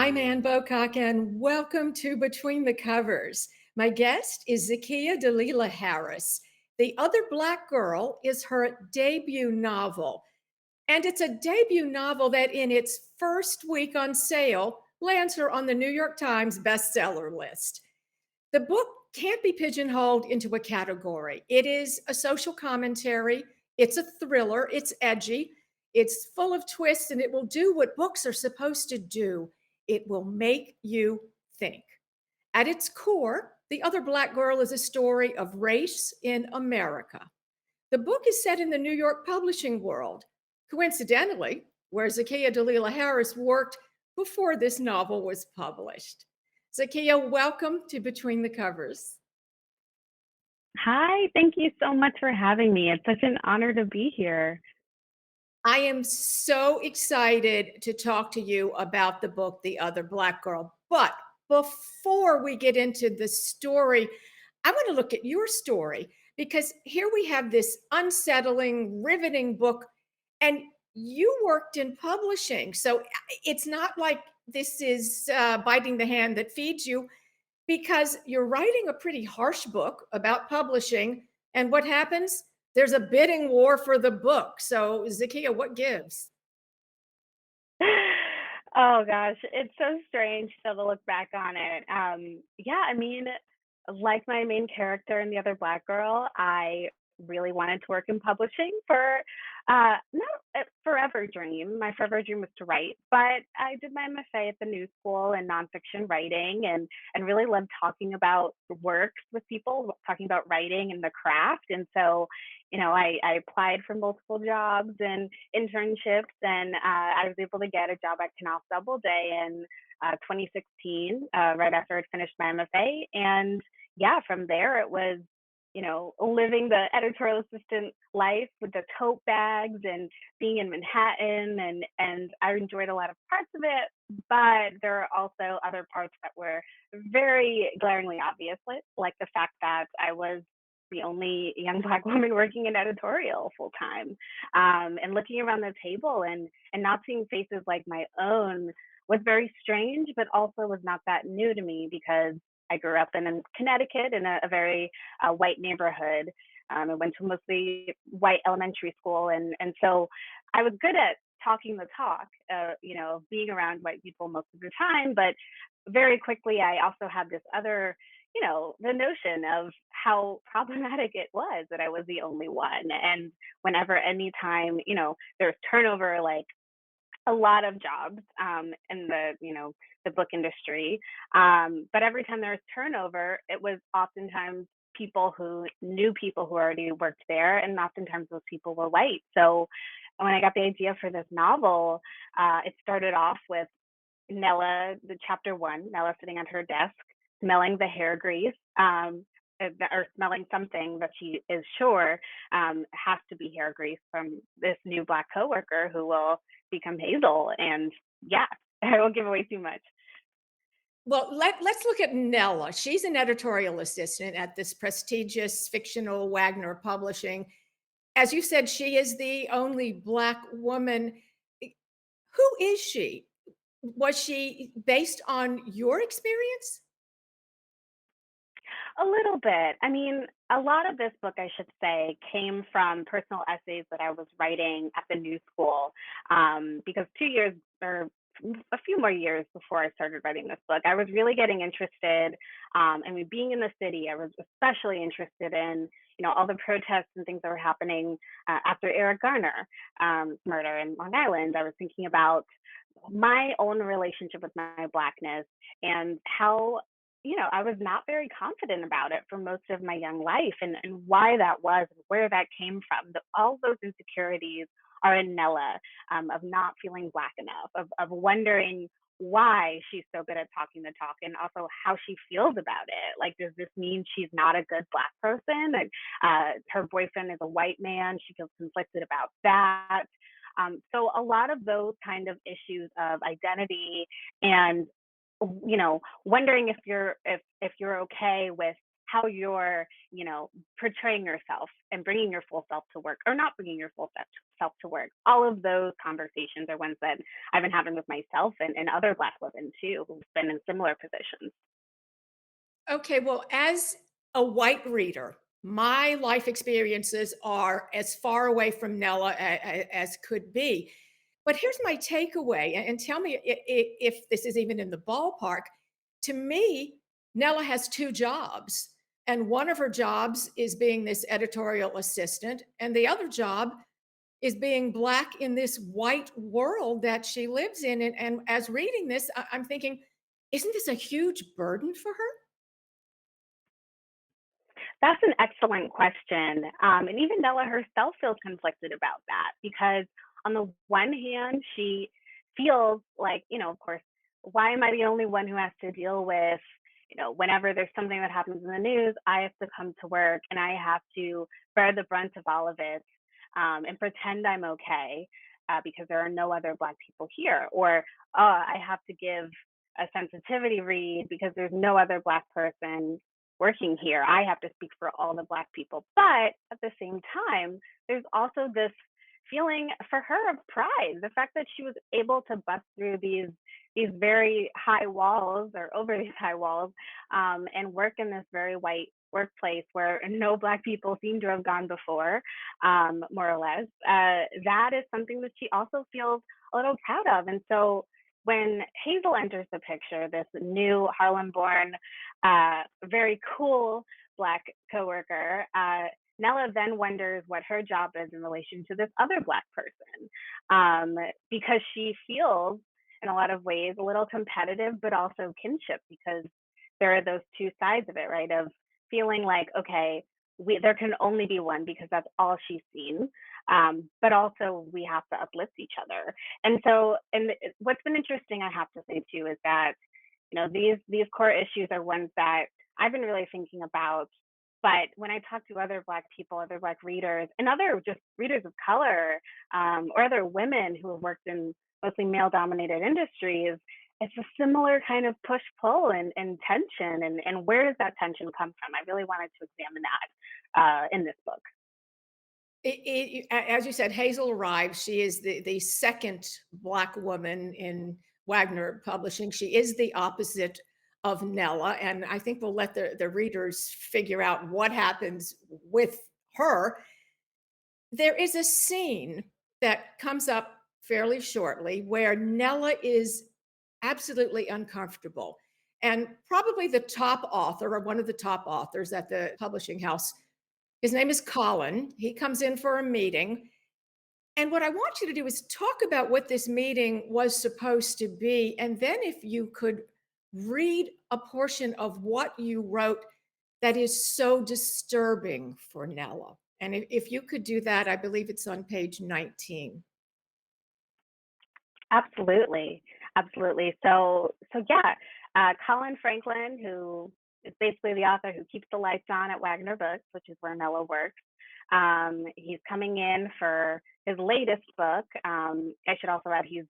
I'm Ann Bocock, and welcome to Between the Covers. My guest is Zakiya Dalila Harris. The Other Black Girl is her debut novel, and it's a debut novel that, in its first week on sale, lands her on the New York Times bestseller list. The book can't be pigeonholed into a category. It is a social commentary, it's a thriller, it's edgy, it's full of twists, and it will do what books are supposed to do. It will make you think. At its core, The Other Black Girl is a story of race in America. The book is set in the New York publishing world, coincidentally, where Zakiya Dalila Harris worked before this novel was published. Zakiya, welcome to Between the Covers. Hi, thank you so much for having me. It's such an honor to be here. I am so excited to talk to you about the book, The Other Black Girl. But before we get into the story, I want to look at your story because here we have this unsettling, riveting book, and you worked in publishing. So it's not like this is biting the hand that feeds you because you're writing a pretty harsh book about publishing. And what happens? There's a bidding war for the book. So, Zakiya, what gives? Oh gosh, it's so strange still to look back on it. Yeah, I mean, like my main character in The Other Black Girl, I really wanted to work in publishing for not a forever dream. My forever dream was to write, but I did my MFA at the New School in nonfiction writing and really loved talking about works with people, talking about writing and the craft. And so, I applied for multiple jobs and internships, and I was able to get a job at Canal Doubleday in 2016, right after I'd finished my MFA. And yeah, from there it was, living the editorial assistant life with the tote bags and being in Manhattan, and I enjoyed a lot of parts of it, but there are also other parts that were very glaringly obvious, like the fact that I was the only young Black woman working in editorial full time, and looking around the table and not seeing faces like my own was very strange, but also was not that new to me because I grew up in Connecticut in a very white neighborhood. I went to mostly white elementary school, and so I was good at talking the talk, being around white people most of the time. But very quickly, I also had this other, the notion of how problematic it was that I was the only one. And whenever, anytime, there's turnover, like a lot of jobs in the book industry. But every time there was turnover, it was oftentimes people who knew people who already worked there, and oftentimes those people were white. So when I got the idea for this novel, it started off with Nella, the chapter one, Nella sitting at her desk, smelling the hair grease, or smelling something that she is sure has to be hair grease from this new Black coworker who will become Hazel. And yeah, I won't give away too much. Well, let's look at Nella. She's an editorial assistant at this prestigious fictional Wagner Publishing. As you said, she is the only Black woman. Who is she? Was she based on your experience? A little bit. I mean, a lot of this book, I should say, came from personal essays that I was writing at the New School, because 2 years or a few more years before I started writing this book, I was really getting interested. I mean, being in the city, I was especially interested in, all the protests and things that were happening after Eric Garner murder in Long Island. I was thinking about my own relationship with my Blackness and how I was not very confident about it for most of my young life, and why that was, and where that came from. All those insecurities are in Nella, of not feeling Black enough, of wondering why she's so good at talking the talk, and also how she feels about it. Like, does this mean she's not a good Black person? And her boyfriend is a white man. She feels conflicted about that. So a lot of those kind of issues of identity and wondering if you're okay with how you're, portraying yourself and bringing your full self to work or not bringing your full self to work. All of those conversations are ones that I've been having with myself and other Black women too who've been in similar positions. Okay, well, as a white reader, my life experiences are as far away from Nella as could be. But here's my takeaway, and tell me if this is even in the ballpark. To me, Nella has two jobs, and one of her jobs is being this editorial assistant, and the other job is being Black in this white world that she lives in. And as reading this, I'm thinking, isn't this a huge burden for her? That's an excellent question. And even Nella herself feels conflicted about that because, on the one hand, she feels like, of course, why am I the only one who has to deal with, whenever there's something that happens in the news, I have to come to work and I have to bear the brunt of all of it and pretend I'm okay because there are no other Black people here. Or, I have to give a sensitivity read because there's no other Black person working here. I have to speak for all the Black people. But at the same time, there's also this feeling for her of pride, the fact that she was able to bust through these very high walls or over these high walls and work in this very white workplace where no Black people seem to have gone before, more or less. That is something that she also feels a little proud of. And so when Hazel enters the picture, this new Harlem-born, very cool Black coworker, Nella then wonders what her job is in relation to this other Black person, because she feels, in a lot of ways, a little competitive, but also kinship, because there are those two sides of it, right? Of feeling like, okay, there can only be one because that's all she's seen, but also we have to uplift each other. And so, what's been interesting, I have to say too, is that these core issues are ones that I've been really thinking about. But when I talk to other Black people, other Black readers, and other just readers of color, or other women who have worked in mostly male-dominated industries, it's a similar kind of push-pull and tension. And where does that tension come from? I really wanted to examine that in this book. As you said, Hazel arrives. She is the second Black woman in Wagner Publishing. She is the opposite of Nella, and I think we'll let the readers figure out what happens with her. There is a scene that comes up fairly shortly where Nella is absolutely uncomfortable. And probably the top author, or one of the top authors at the publishing house, his name is Colin. He comes in for a meeting. And what I want you to do is talk about what this meeting was supposed to be. And then, if you could read a portion of what you wrote that is so disturbing for Nella. And if you could do that, I believe it's on page 19. Absolutely, absolutely. So yeah, Colin Franklin, who is basically the author who keeps the lights on at Wagner Books, which is where Nella works. He's coming in for his latest book. I should also add he's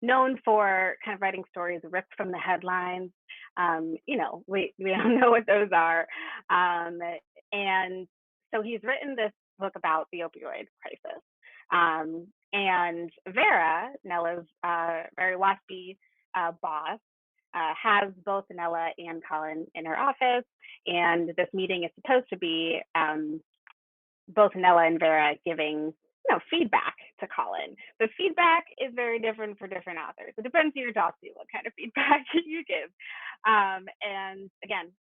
known for kind of writing stories ripped from the headlines. We all know what those are. Um, and so he's written this book about the opioid crisis. And Vera, Nella's very waspy boss, has both Nella and Colin in her office. And this meeting is supposed to be both Nella and Vera giving feedback to Colin. The feedback is very different for different authors. It depends who you talk to, what kind of feedback you give. And again,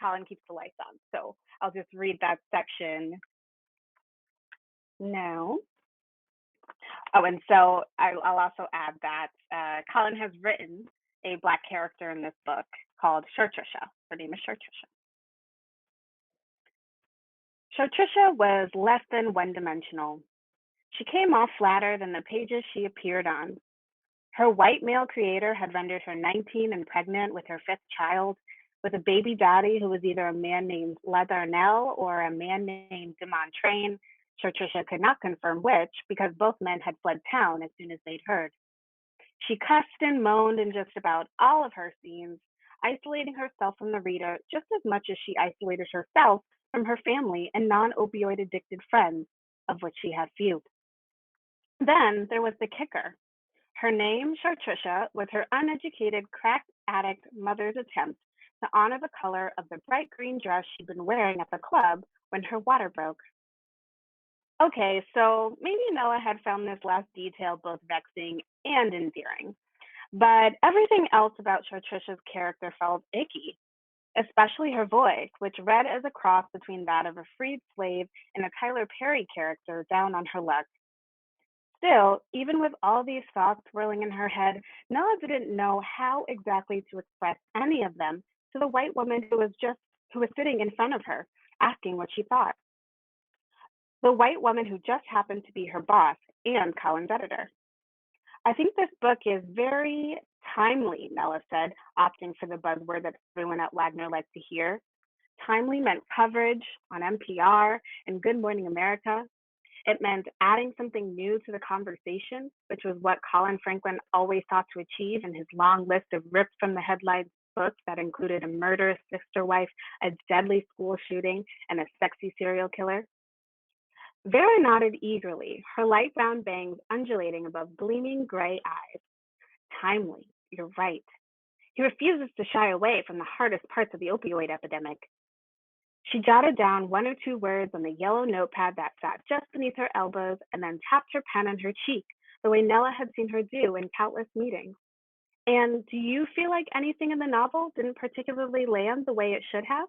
Colin keeps the lights on. So I'll just read that section now. Oh, and so I'll also add that Colin has written a Black character in this book called Shartrisha. Her name is Shartrisha. Shartrisha was less than one-dimensional. She came off flatter than the pages she appeared on. Her white male creator had rendered her 19 and pregnant with her fifth child, with a baby daddy who was either a man named Ladarnell or a man named Demon Train. Shartrisha could not confirm which, because both men had fled town as soon as they'd heard. She cussed and moaned in just about all of her scenes, isolating herself from the reader just as much as she isolated herself from her family and non opioid addicted friends, of which she had few. Then there was the kicker. Her name, Chartricia, was her uneducated, crack addict mother's attempt to honor the color of the bright green dress she'd been wearing at the club when her water broke. Okay, so maybe Nella had found this last detail both vexing and endearing, but everything else about Chartricia's character felt icky, especially her voice, which read as a cross between that of a freed slave and a Tyler Perry character down on her luck. Still, even with all these thoughts swirling in her head, Nella didn't know how exactly to express any of them to the white woman who was sitting in front of her, asking what she thought. The white woman who just happened to be her boss and Colin's editor. I think this book is very timely, Nella said, opting for the buzzword that everyone at Wagner liked to hear. Timely meant coverage on NPR and Good Morning America. It meant adding something new to the conversation, which was what Colin Franklin always sought to achieve in his long list of ripped from the headlines books that included a murderous sister wife, a deadly school shooting, and a sexy serial killer. Vera nodded eagerly, her light brown bangs undulating above gleaming gray eyes. Timely, you're right. He refuses to shy away from the hardest parts of the opioid epidemic. She jotted down one or two words on the yellow notepad that sat just beneath her elbows and then tapped her pen on her cheek, the way Nella had seen her do in countless meetings. And do you feel like anything in the novel didn't particularly land the way it should have?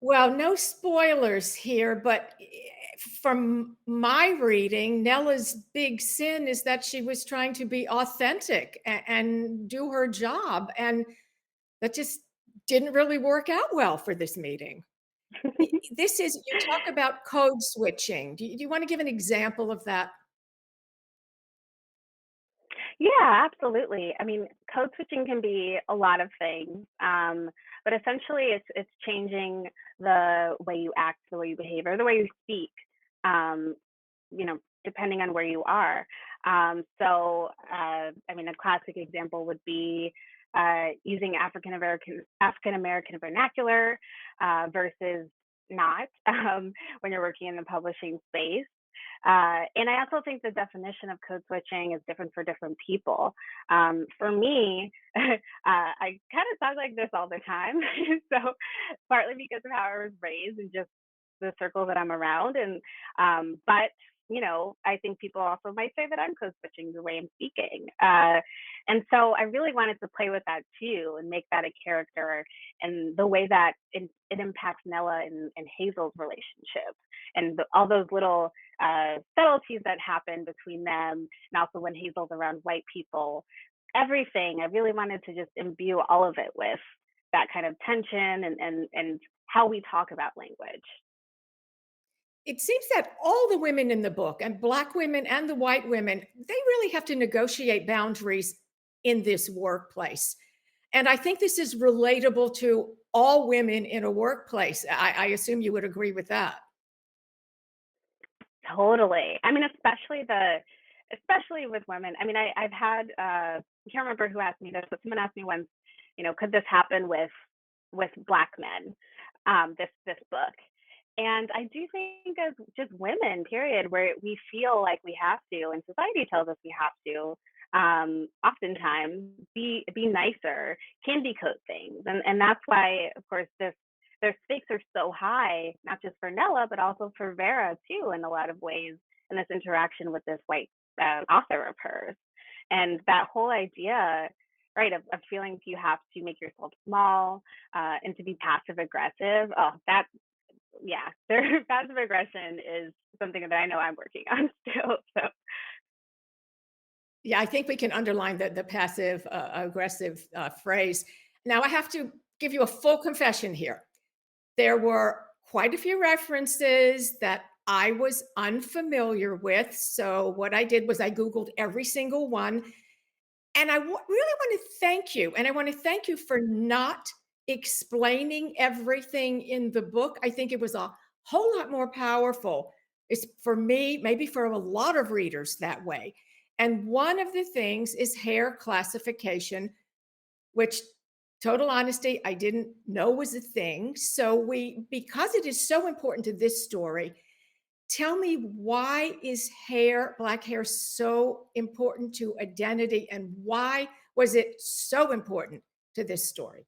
Well, no spoilers here, but from my reading, Nella's big sin is that she was trying to be authentic and do her job. And that just didn't really work out well for this meeting. This is, you talk about code switching. Do you want to give an example of that? Yeah, absolutely. I mean, code switching can be a lot of things, but essentially, it's changing the way you act, the way you behave, or the way you speak. Um, Depending on where you are. I mean, a classic example would be using African American vernacular versus not when you're working in the publishing space. And I also think the definition of code switching is different for different people. For me, I kind of talk like this all the time. So, partly because of how I was raised and just the circle that I'm around. But I think people also might say that I'm code switching the way I'm speaking. And so I really wanted to play with that too and make that a character and the way that it impacts Nella and Hazel's relationship and all those little subtleties that happen between them. And also when Hazel's around white people, everything. I really wanted to just imbue all of it with that kind of tension and how we talk about language. It seems that all the women in the book, and Black women and the white women, they really have to negotiate boundaries in this workplace. And I think this is relatable to all women in a workplace. I assume you would agree with that. Totally. I mean, especially with women. I mean, I've had I can't remember who asked me this, but someone asked me once, could this happen with Black men? This book. And I do think as just women, period, where we feel like we have to, and society tells us we have to, oftentimes be nicer, can decode things, and that's why, of course, their stakes are so high, not just for Nella, but also for Vera too, in a lot of ways, in this interaction with this white author of hers, and that whole idea. Right, of feeling like you have to make yourself small and to be passive aggressive. Oh, that yeah, their passive aggression is something that I know I'm working on still. So Yeah, I think we can underline the passive aggressive phrase. Now, I have to give you a full confession here. There were quite a few references that I was unfamiliar with. So, what I did was I Googled every single one. And really want to thank you. And I want to thank you for not explaining everything in the book. I think it was a whole lot more powerful. It's for me, maybe for a lot of readers that way. And one of the things is hair classification, which, total honesty, I didn't know was a thing. So because it is so important to this story, tell me, why is black hair, so important to identity, and why was it so important to this story?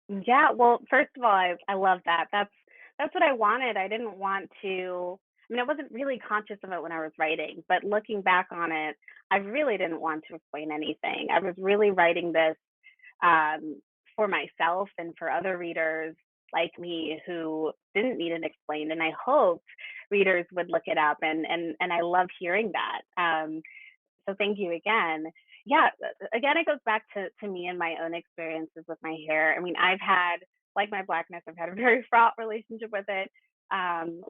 Yeah, well, first of all, I love that. That's what I wanted. I didn't want to. I mean, I wasn't really conscious of it when I was writing, but looking back on it, I really didn't want to explain anything. I was really writing this um, for myself and for other readers like me who didn't need it explained. And I hoped readers would look it up, and I love hearing that. So thank you again. Yeah, again, it goes back to me and my own experiences with my hair. I mean, I've had, like my blackness, I've had a very fraught relationship with it.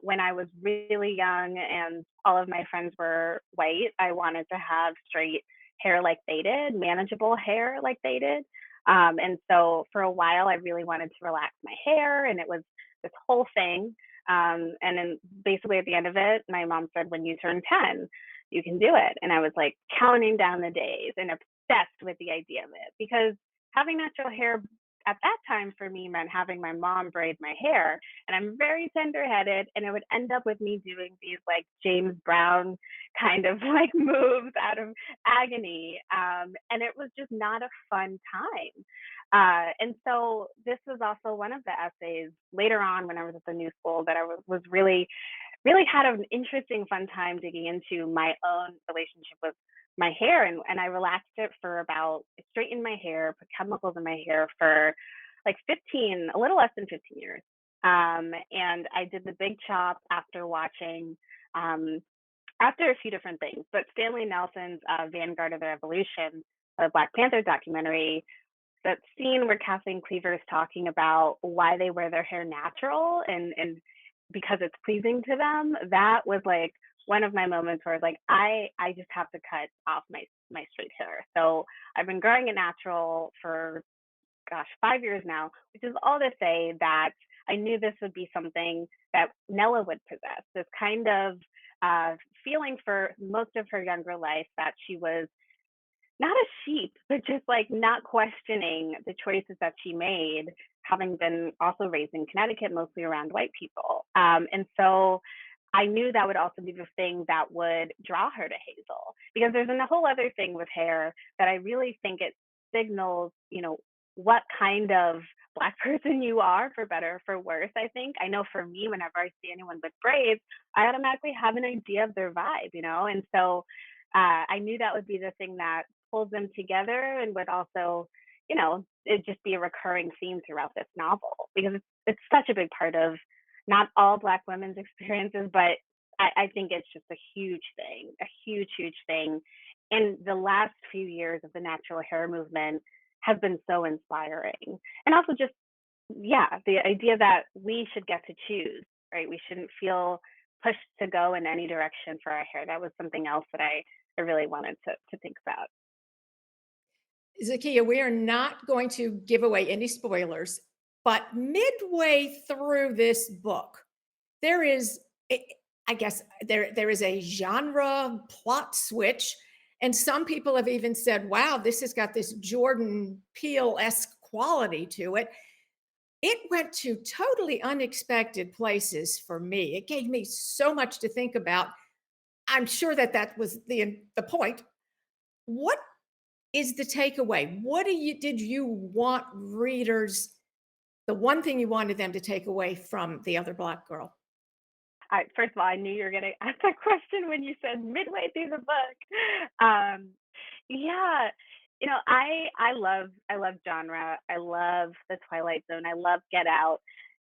When I was really young and all of my friends were white, I wanted to have straight hair like they did, manageable hair like they did. And so for a while, I really wanted to relax my hair, and it was this whole thing. And then basically at the end of it, my mom said, when you turn 10, you can do it. And I was like counting down the days and obsessed with the idea of it, because having natural hair at that time for me meant having my mom braid my hair. And I'm very tender headed, and it would end up with me doing these like James Brown kind of like moves out of agony. And it was just not a fun time. And so this was also one of the essays later on when I was at the new school that I was really had an interesting, fun time digging into my own relationship with my hair. And I relaxed it for about, straightened my hair, put chemicals in my hair for like 15, a little less than 15 years. And I did the big chop after watching, um, after a few different things, but Stanley Nelson's Vanguard of the Revolution, the Black Panther documentary, that scene where Kathleen Cleaver is talking about why they wear their hair natural and because it's pleasing to them, that was like one of my moments where I was like, I just have to cut off my straight hair. So I've been growing it natural for, gosh, 5 years now, which is all to say that I knew this would be something that Nella would possess, this kind of uh, feeling for most of her younger life that she was not a sheep, but just like not questioning the choices that she made, having been also raised in Connecticut, mostly around white people. And so I knew that would also be the thing that would draw her to Hazel, because there's a whole other thing with hair that I really think it signals, what kind of Black person you are, for better or for worse. I think I know for me, whenever I see anyone with braids, I automatically have an idea of their vibe, and so I knew that would be the thing that pulls them together and would also, it just be a recurring theme throughout this novel, because it's such a big part of not all Black women's experiences, but I think it's just a huge thing, a huge, huge thing. And the last few years of the natural hair movement have been so inspiring. And also just, yeah, the idea that we should get to choose, right? We shouldn't feel pushed to go in any direction for our hair. That was something else that I really wanted to think about. Zakiya, we are not going to give away any spoilers, but midway through this book, there is, I guess, there is a genre plot switch, and some people have even said, "Wow, this has got this Jordan Peele-esque quality to it." It went to totally unexpected places for me. It gave me so much to think about. I'm sure that that was the point. What is the takeaway? What did you want readers, the one thing you wanted them to take away from The Other Black Girl? First of all, I knew you were going to ask that question when you said midway through the book. Um, yeah, I love genre. I love The Twilight Zone. I love Get Out,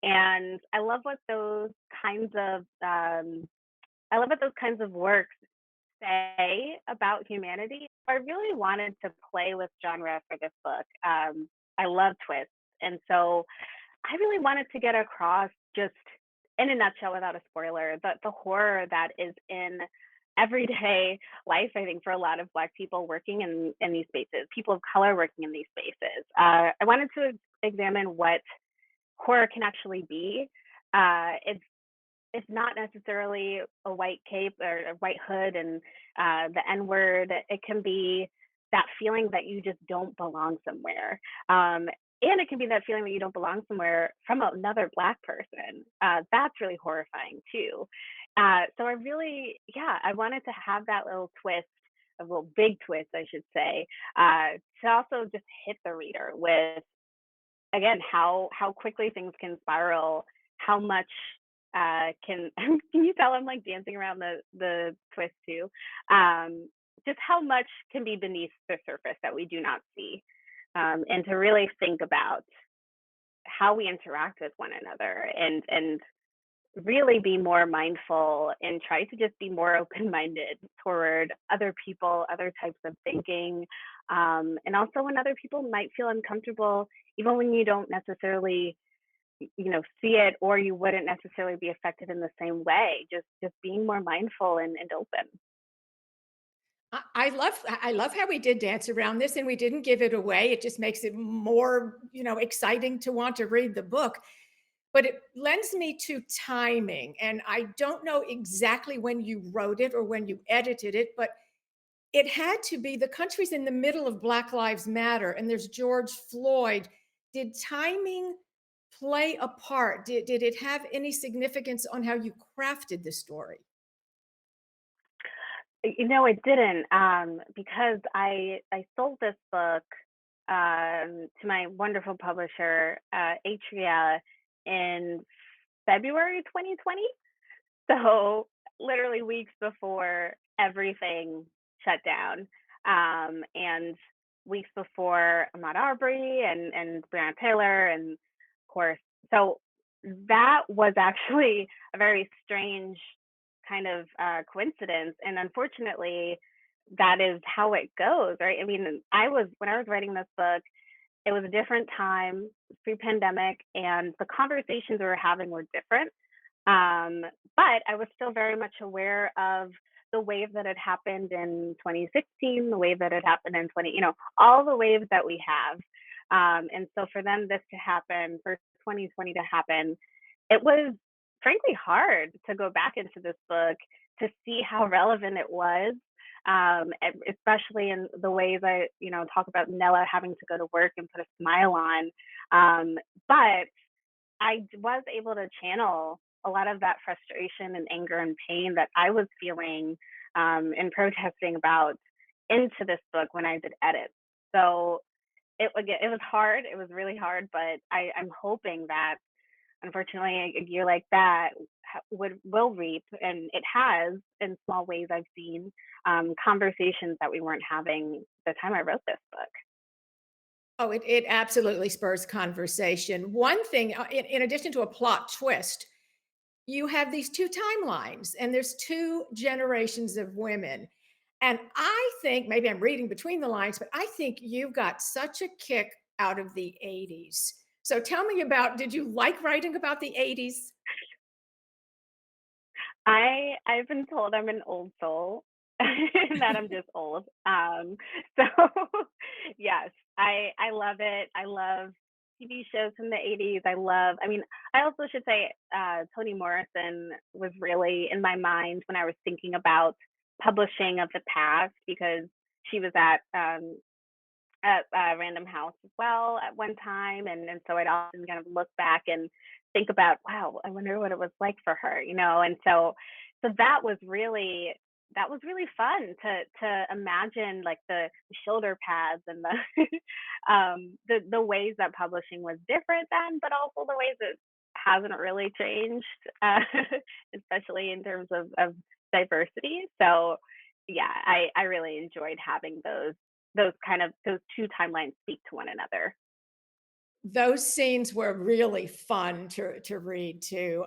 and I love what those kinds of works say about humanity. I really wanted to play with genre for this book. I love twists, and so I really wanted to get across, just in a nutshell, without a spoiler, the horror that is in everyday life, I think, for a lot of Black people working in these spaces, people of color working in these spaces. I wanted to examine what horror can actually be. It's it's not necessarily a white cape or a white hood and the N word. It can be that feeling that you just don't belong somewhere. Um, and it can be that feeling that you don't belong somewhere from another Black person. That's really horrifying too. So I really, yeah, I wanted to have that little twist, a little big twist, I should say, to also just hit the reader with, again, how quickly things can spiral, how much can can you tell I'm like dancing around the twist too? Just how much can be beneath the surface that we do not see, and to really think about how we interact with one another, and really be more mindful and try to just be more open-minded toward other people, other types of thinking, and also when other people might feel uncomfortable, even when you don't necessarily, see it, or you wouldn't necessarily be affected in the same way. Just being more mindful and open. I love how we did dance around this and we didn't give it away. It just makes it more, exciting to want to read the book. But it lends me to timing. And I don't know exactly when you wrote it or when you edited it, but it had to be the country's in the middle of Black Lives Matter and there's George Floyd. Did timing play a part? Did it have any significance on how you crafted the story? It didn't, because I sold this book to my wonderful publisher, Atria, in February 2020. So literally weeks before everything shut down, and weeks before Ahmaud Arbery and Breonna Taylor, and of course, so that was actually a very strange kind of coincidence, and unfortunately, that is how it goes, right? I mean, I was when I was writing this book, it was a different time, pre-pandemic, and the conversations we were having were different. Um, but I was still very much aware of the wave that had happened in 2016, the wave that had happened in 20, all the waves that we have. And so for them, this to happen, for 2020 to happen, it was frankly hard to go back into this book to see how relevant it was. Especially in the ways I, talk about Nella having to go to work and put a smile on. But was able to channel a lot of that frustration and anger and pain that I was feeling, and protesting about into this book when I did edits. So it was hard. It was really hard, but I'm hoping that, unfortunately, a year like that will reap, and it has in small ways. I've seen conversations that we weren't having the time I wrote this book. Oh, it absolutely spurs conversation. One thing, in addition to a plot twist, you have these two timelines, and there's two generations of women. And I think maybe I'm reading between the lines, but I think you got such a kick out of the 80s. So tell me about, did you like writing about the 80s? I've been told I'm an old soul, and that I'm just old. So yes, I love it. I love TV shows from the 80s. I mean, I also should say, Toni Morrison was really in my mind when I was thinking about publishing of the past, because she was at Random House as well at one time, and so I'd often kind of look back and think about, wow, I wonder what it was like for her, and so that was really fun to imagine, like the shoulder pads and the ways that publishing was different then, but also the ways it hasn't really changed, especially in terms of diversity. So yeah, I really enjoyed having those two timelines speak to one another. Those scenes were really fun to read too.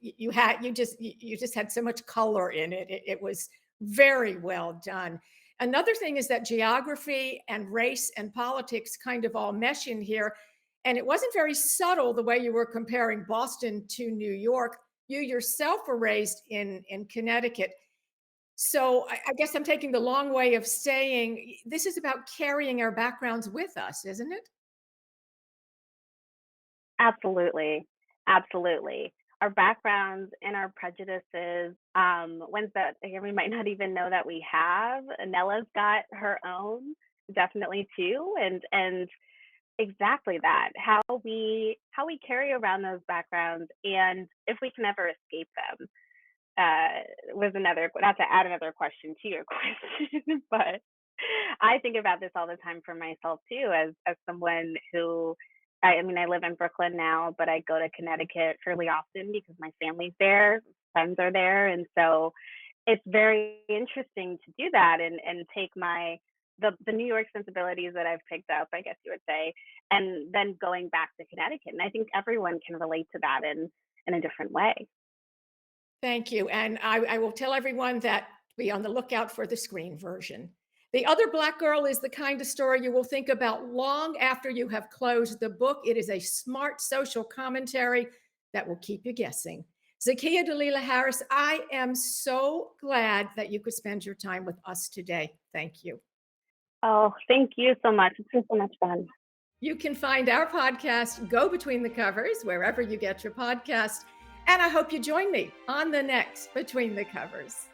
You just had so much color in it. It was very well done. Another thing is that geography and race and politics kind of all mesh in here, and it wasn't very subtle the way you were comparing Boston to New York. You yourself were raised in Connecticut. So I guess I'm taking the long way of saying this is about carrying our backgrounds with us, isn't it? Absolutely. Absolutely. our backgrounds and our prejudices, ones that again we might not even know that we have. Nella's got her own definitely too, and exactly that. How we carry around those backgrounds and if we can ever escape them was another, not to add another question to your question, but I think about this all the time for myself too, as someone who, I mean, I live in Brooklyn now, but I go to Connecticut fairly often because my family's there, friends are there, and so it's very interesting to do that and take the New York sensibilities that I've picked up, I guess you would say, and then going back to Connecticut. And I think everyone can relate to that in a different way. Thank you. And I will tell everyone that be on the lookout for the screen version. The Other Black Girl is the kind of story you will think about long after you have closed the book. It is a smart social commentary that will keep you guessing. Zakiya Dalila Harris, I am so glad that you could spend your time with us today. Thank you. Oh, thank you so much. It's been so much fun. You can find our podcast, Go Between the Covers, wherever you get your podcast. And I hope you join me on the next Between the Covers.